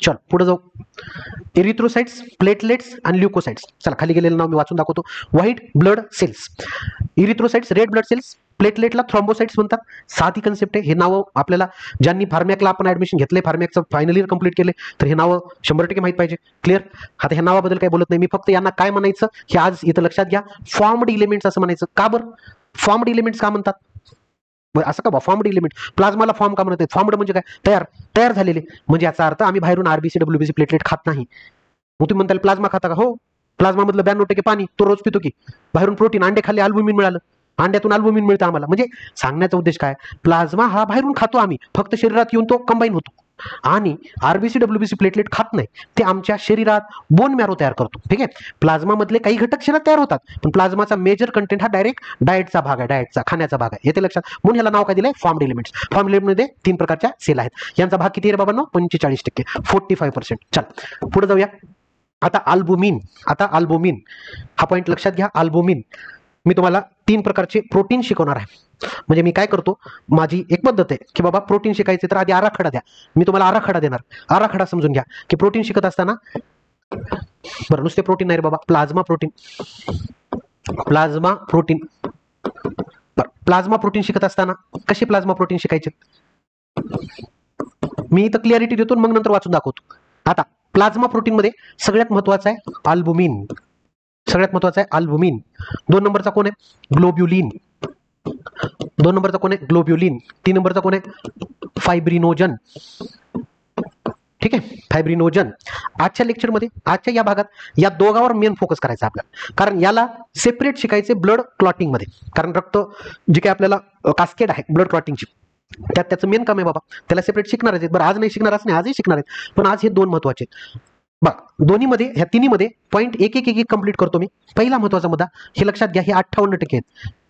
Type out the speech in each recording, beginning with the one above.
चल पुढे जाऊ. इरिथ्रोसाइट्स, प्लेटलेट्स आणि ल्युकोसाइट्स. चला खाली गेलेलं नाव मी वाचून दाखवतो. White blood cells, erythrocytes red blood cells, प्लेटलेटला थ्रॉम्बोसाइट्स म्हणतात. साधी कन्सेप्ट आहे. हे नाव आपल्याला ज्यांनी फार्मॅकला आपण ऍडमिशन घेतले, फार्मॅकचं फायनल इयर कंप्लीट केले, तर हे नाव 100% माहित पाहिजे. क्लिअर. आता ह्या नावाबद्दल काही बोलत नाही मी, फक्त यांना काय म्हणायचं हे आज इथं लक्षात घ्या. फॉर्म्ड इलेमेंट्स असं म्हणायचं. का बरं फॉर्म्ड इलेमेंट्स का म्हणतात? असं का फॉर्म्ड एलिमेंट? प्लाझ्माला फॉर्म का म्हणतात? फॉर्म्ड म्हणजे काय? तयार झालेले. म्हणजे याचा अर्थ आम्ही बाहेरून आरबीसी डब्ल्यूबीसी प्लेटलेट खात नाही. मग तुम्ही म्हणताल प्लाझ्मा खाता का? हो, प्लाझ्मा मधलं 92% पाणी, तो रोज पितो की. बाहेरून प्रोटीन, अंडे खाल्ले अल्बुमिन मिळालं, अंड्यातून अल्बुमिन मिळतं आम्हाला. म्हणजे सांगण्याचा उद्देश काय, प्लाझ्मा हा बाहेरून खातो आम्ही, फक्त शरीरात येऊन तो कंबाईन होतो. आणि आरबीसी डब्ल्यूबीसी प्लेटलेट खात नाही, ते आमच्या शरीरात बोन मॅरो तयार करतो. ठीक आहे. प्लाझ्मा मधले काही घटक शरीरात तयार होतात, पण प्लाझ्माचा मेजर कंटेंट हा डायरेक्ट डाएटचा भाग आहे, डाएटचा खाण्याचा भाग आहे. येते लक्षात. म्हणून ह्याला नाव काय दिलंय? Formed elements. फॉर्म्ड एलिमेंटमध्ये 3 प्रकारच्या सेल आहेत. यांचा भाग किती आहे बाबांनो? 45%, 45%. चल पुढे जाऊया. आता अल्बुमिन हा पॉईंट लक्षात घ्या. अल्बुमिन मी तुम्हाला 3 प्रकारचे प्रोटीन शिकवणार आहे. म्हणजे मी काय करतो, माझी एक पद्धत आहे की बाबा प्रोटीन शिकायचे तर आधी आराखडा द्या. मी तुम्हाला आराखडा देणार. आराखडा समजून घ्या की प्रोटीन शिकत असताना, बरं नुसते प्रोटीन नाही रे बाबा, प्लाझ्मा प्रोटीन शिकत असताना कसे प्लाझ्मा प्रोटीन शिकायचे मी इथं क्लिअरिटी देतो, मग नंतर वाचून दाखवतो. आता प्लाझ्मा प्रोटीन मध्ये सगळ्यात महत्वाचा आहे अल्बुमिन. 2 नंबरचा कोण आहे? ग्लोब्युलिन. 3 नंबरचा कोण आहे? फायब्रिनोजन. ठीक आहे, फायब्रिनोजन. आजच्या लेक्चरमध्ये, आजच्या या भागात या दोघांवर मेन फोकस करायचा आपल्याला, कारण याला सेपरेट शिकायचे ब्लड क्लॉटिंग मध्ये. कारण रक्त जे काही आपल्याला कास्केड आहे ब्लड क्लॉटिंगची, त्याचं मेन काम आहे बाबा, त्याला सेपरेट शिकणार आहेत. बरं आज नाही शिकणारच नाही, आजही शिकणार आहेत, पण आज हे 2 महत्वाचे. बघ दोन्हीमध्ये, ह्या तिन्हीमध्ये पॉईंट एक कंप्लीट करतो मी. पहिला महत्वाचा मुद्दा हे लक्षात घ्या, हे 58% आहेत.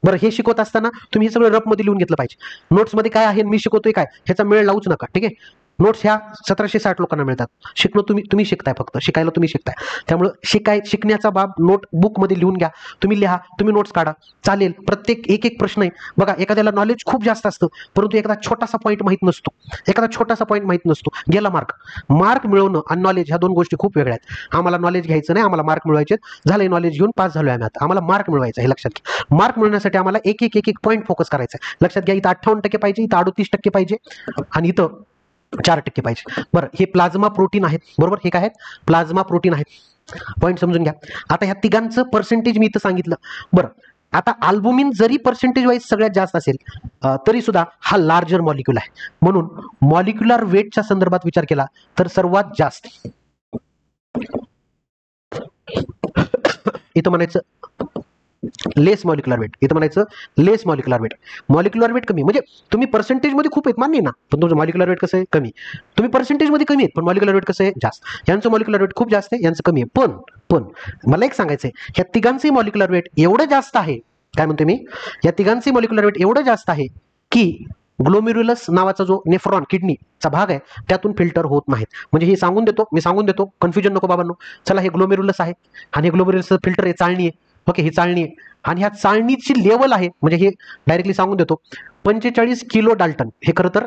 बरं हे शिकवत असताना तुम्ही हे सगळं रफमध्ये लिहून घेतलं पाहिजे. नोट्समध्ये काय आहे मी शिकवतोय काय ह्याचा मेळ लावूच नका. ठीक आहे. नोट्स ह्या 1760 लोकांना मिळतात. शिकणं तुम्ही शिकताय, फक्त शिकायला तुम्ही शिकताय. त्यामुळे शिकण्याचा बाब नोट बुक मध्ये लिहून घ्या. तुम्ही लिहा, तुम्ही नोट्स काढा, चालेल. प्रत्येक एक प्रश्न आहे बघा. एखाद्याला नॉलेज खूप जास्त असतं, परंतु एखादा छोटासा पॉईंट माहित नसतो, गेला मार्क मिळवणं आणि नॉलेज ह्या 2 गोष्टी खूप वेगळ्या आहेत. आम्हाला नॉलेज घ्यायचं नाही, आम्हाला मार्क मिळवायचे. झालंय नॉलेज घेऊन पास झालोय आम्ही, आता आम्हाला मार्क मिळवायचा. हे लक्षात घ्या. मार्क मिळवण्यासाठी आम्हाला एक पॉईंट फोकस करायचा आहे. लक्षात घ्या, इथं 58% पाहिजे, इथं 38% पाहिजे, आणि इथं 4% पाहिजे. बरं हे प्लाझ्मा प्रोटीन आहेत, बरोबर. हे काय आहेत? प्लाझ्मा प्रोटीन आहेत. पॉईंट समजून घ्या. आता ह्या तिघांचं पर्सेंटेज मी इथं सांगितलं. बरं आता अल्बुमिन जरी पर्सेंटेज वाईज सगळ्यात जास्त असेल, तरी सुद्धा हा लार्जर मॉलिक्युल आहे. म्हणून मॉलिक्युलर वेटच्या संदर्भात विचार केला तर सर्वात जास्त इथं म्हणायचं लेस मॉलिक्युलर वेट. मॉलिक्युलर वेट कमी, म्हणजे तुम्ही पर्सेंटेज मध्ये खूप आहेत मान्य ना, पण तुमचं मॉलिक्युलर वेट कसं आहे? कमी. तुम्ही पर्सेंटेज मध्ये कमी आहेत, पण मॉलिक्युलर वेट कसं आहे? जास्त. यांचं मॉलिक्युलर वेट खूप जास्त आहे, यांचं कमी आहे. पण मला एक सांगायचंय, ह्या तिघांचे मॉलिक्युलर वेट एवढं जास्त आहे, काय म्हणतो मी, या तिघांचे मॉलिक्युलर वेट एवढं जास्त आहे की ग्लोमेरुलस नावाचा जो नेफ्रॉन किडनीचा भाग आहे त्यातून फिल्टर होत नाहीत. म्हणजे हे मी सांगून देतो, कन्फ्युजन नको बाबांनो. चला हे ग्लोमेरुलस आहे आणि हे ग्लोमेरुलसचं फिल्टर आहे, चाळणी आहे. ओके, ही चाळणी आहे आणि ह्या चाळणीची लेवल आहे, म्हणजे हे डायरेक्टली सांगून देतो, 45 किलो डाल्टन. हे खरं तर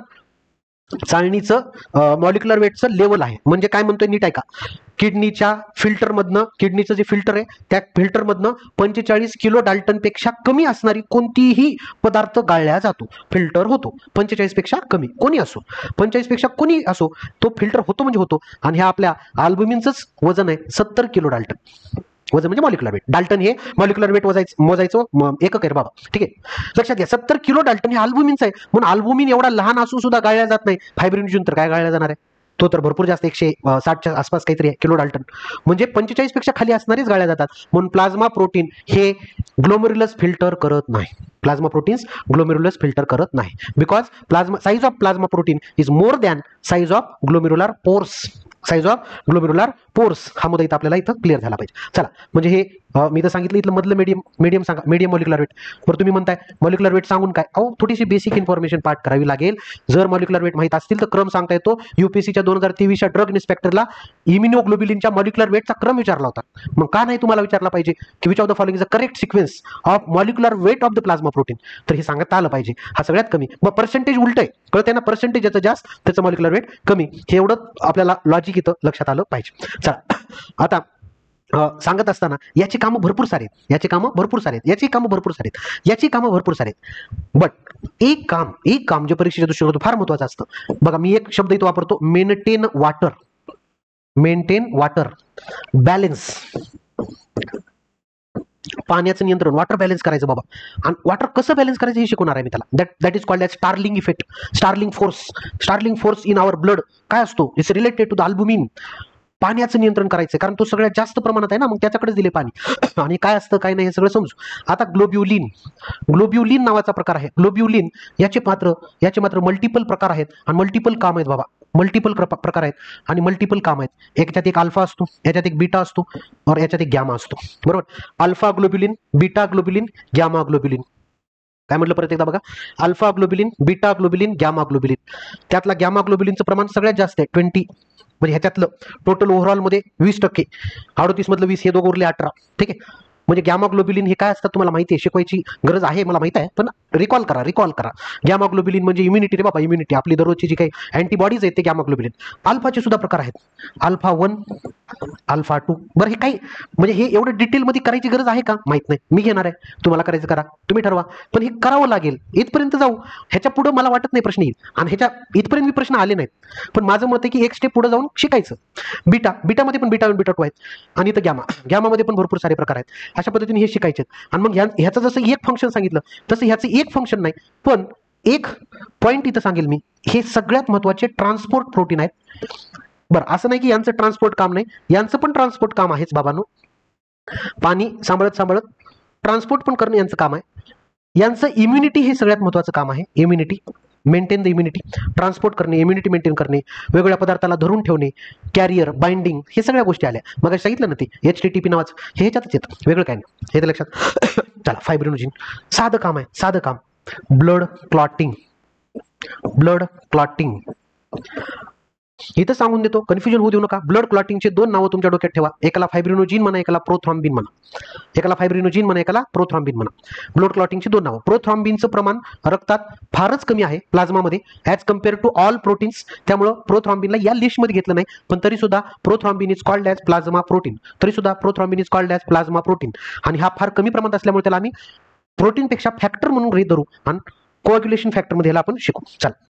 चाळणीचं मॉलिक्युलर वेटचं लेवल आहे. म्हणजे काय म्हणतोय नीट आहे का, किडनीच्या फिल्टरमधनं, किडनीचं जे फिल्टर आहे त्या फिल्टरमधनं 45 किलो डाल्टन पेक्षा कमी असणारी कोणतीही पदार्थ गाळला जातो, फिल्टर होतो. 45 पेक्षा कमी कोणी असो, 45 पेक्षा कोणी असो, तो फिल्टर होतो म्हणजे होतो. आणि ह्या आपल्या अल्बुमिनचंच वजन आहे 70 किलो डाल्टन. वजन म्हणजे मॉलिक्युलर वेट. डाल्टन हे मॉलिक्युलर वेट मोजायचं एकक आहे बाबा. ठीक आहे, लक्षात घ्या. 70 किलो डाल्टन हे अल्बुमिनचं आहे. म्हणून अल्बुमिन एवढा लहान असून सुद्धा गाळला जात नाही. फायब्रिनोजन तर काय गाळला जाणार आहे, तो तर भरपूर जास्त 160च्या आसपास काहीतरी आहे किलो डाल्टन. म्हणजे 45 पेक्षा खाली असणारीच गाळल्या जातात. म्हणून प्लाझ्मा प्रोटीन हे ग्लोमेरुलस फिल्टर करत नाही. प्लाझ्मा प्रोटीन्स ग्लोमेरुलस फिल्टर करत नाही, because size of plasma protein is more than size of glomerular pores. हा मुद्दा इथं आपल्याला इथं क्लिअर झाला पाहिजे. चला, म्हणजे हे मी तर सांगितलं इथलं मधलं मीडियम सांगा, मीडियम मॉलिक्युलर वेट. बरं तुम्ही म्हणताय मॉलिक्युलर वेट सांगून काय, थोडीशी बेसिक इन्फॉर्मेशन पाठ करावी लागेल. जर मॉलिक्युलर वेट माहित असतील तर क्रम सांगता येतो. UPSCच्या 2023च्या ड्रग इन्स्पेक्टरला इम्युनोग्लोबिलिनच्या मॉलिक्युलर वेटचा क्रम विचारला होता. मग का नाही तुम्हाला विचारला पाहिजे की which of the following is the correct sequence of molecular weight of the plasma protein, तर हे सांगता आलं पाहिजे. हा सगळ्यात कमी. मग पर्सेंटेज उलट आहे, कळतंय ना, पर्सेंटेज ज्याचं जास्त त्याचं मॉलिक्युलर वेट कमी. हे एवढं आपल्याला लॉजिक लॉजिक इथं लक्षात आलं पाहिजे. चला आता सांगत असताना याची कामं भरपूर सारे आहेत, याची कामं भरपूर सारे आहेत, याची कामं भरपूर सारे आहेत, याची कामं भरपूर सारे आहेत. बट एक काम जे परीक्षेच्या दृष्टीने होतं फार महत्वाचं असतं. बघा मी एक शब्द इथं वापरतो, मेंटेन वॉटर बॅलन्स. पाण्याचं नियंत्रण, वॉटर बॅलन्स करायचं बाबा. आणि वॉटर कसं बॅलन्स करायचं हे शिकवणार आहे मी त्याला. That is called as Starling effect, Starling force in our blood. काय असतो? It's related to the albumin. पाण्याचं नियंत्रण करायचं, कारण तो सगळ्यात जास्त प्रमाणात आहे ना, मग त्याच्याकडेच दिले पाणी. आणि काय असतं काय नाही हे सगळं समजू. आता ग्लोब्युलिन नावाचा प्रकार आहे. ग्लोब्युलिन याचे मात्र मल्टिपल प्रकार आहेत आणि मल्टिपल काम आहेत बाबा. मल्टिपल प्रकार आहेत आणि मल्टिपल काम आहेत. याच्यात एक अल्फा असतो, याच्यात एक बीटा असतो और याच्यात एक गॅमा असतो. बरोबर? Alpha globulin, beta globulin, gamma globulin. काय म्हटलं परत एकदा बघा, alpha globulin, beta globulin, gamma globulin. त्यातला गॅमा ग्लोब्युलिनचं प्रमाण सगळ्यात जास्त आहे, 20. म्हणजे ह्याच्यातलं टोटल ओव्हरऑल मध्ये 20%, 38 मधलं 20, हे दोघं उरले 18. ठीक आहे. म्हणजे गॅमा ग्लोब्युलिन हे काय असतात तुम्हाला माहिती आहे, शिकवायची गरज आहे मला माहिती आहे, पण रिकॉल करा. गॅमा ग्लोब्युलिन म्हणजे इम्युनिटी रे बाबा, इम्युनिटी. आपली दररोजची जी काही अँटीबॉडीज आहेत ते गॅमा ग्लोब्युलिन. अल्फाचे सुद्धा प्रकार आहेत, अल्फा 1, अल्फा 2. बरं हे काही म्हणजे हे एवढं डिटेलमध्ये करायची गरज आहे का माहित नाही, मी घेणार आहे. तुम्हाला करायचं करा, तुम्ही ठरवा, पण हे करावं लागेल. इथपर्यंत जाऊ, ह्याच्या पुढे मला वाटत नाही प्रश्न येईल, आणि ह्याच्या इथपर्यंत मी प्रश्न आले नाहीत. पण माझं मत आहे की एक स्टेप पुढे जाऊन शिकायचं. बीटामध्ये पण बीटा 1 बीटा 2 आहेत, आणि इथं गॅमामध्ये पण भरपूर सारे प्रकार आहेत. अशा पद्धतीने हे शिकायचे. आणि मग ह्याचं जसं एक फंक्शन सांगितलं तसं ह्याचं एक फंक्शन नाही, पण एक पॉईंट इथं सांगेल मी, हे सगळ्यात महत्वाचे ट्रान्सपोर्ट प्रोटीन आहेत. बरं असं नाही की यांचं ट्रान्सपोर्ट काम नाही, यांचं पण ट्रान्सपोर्ट काम आहेच बाबांनो. पाणी सांभाळत ट्रान्सपोर्ट पण करणं यांचं काम आहे. यांचं इम्युनिटी हे सगळ्यात महत्वाचं काम आहे. Immunity, maintain the immunity. Transport करणे, इम्युनिटी मेंटेन करणे, वेगवेगळ्या पदार्थाला धरून ठेवणे, कॅरियर, बाइंडिंग, हे सगळ्या गोष्टी आल्या. मग सांगितलं ना ते HTTP नावाचं, हे ह्याच्यातच येतं, वेगळं काय नाही, हे तर लक्षात. चला फायब्रिनोजिन साधं काम. ब्लड क्लॉटिंग इथं सांगून देतो, कन्फ्युजन होऊ देऊ नका. ब्लड क्लॉटिंगचे 2 नावं तुमच्या डोक्यात ठेवा. एकाला फायब्रिनोजिन म्हणा, एकाला प्रोथ्रॉम्बिन म्हणा. ब्लड क्लॉटिंगची 2 नावं. प्रोथ्रॉम्बिनचं प्रमाण रक्तात फारच कमी आहे, प्लाझ्मामध्ये, as compare to all proteins. त्यामुळं प्रोथ्रॉम्बिनला या लिस्टमध्ये घेतलं नाही, पण तरी सुद्धा prothrombin is called as plasma protein. आणि हा फार कमी प्रमाणात असल्यामुळे त्याला आम्ही प्रोटीनपेक्षा फॅक्टर म्हणून गृहीत धरू आणि कोॲग्युलेशन फॅक्टर मध्ये आपण शिकू. चला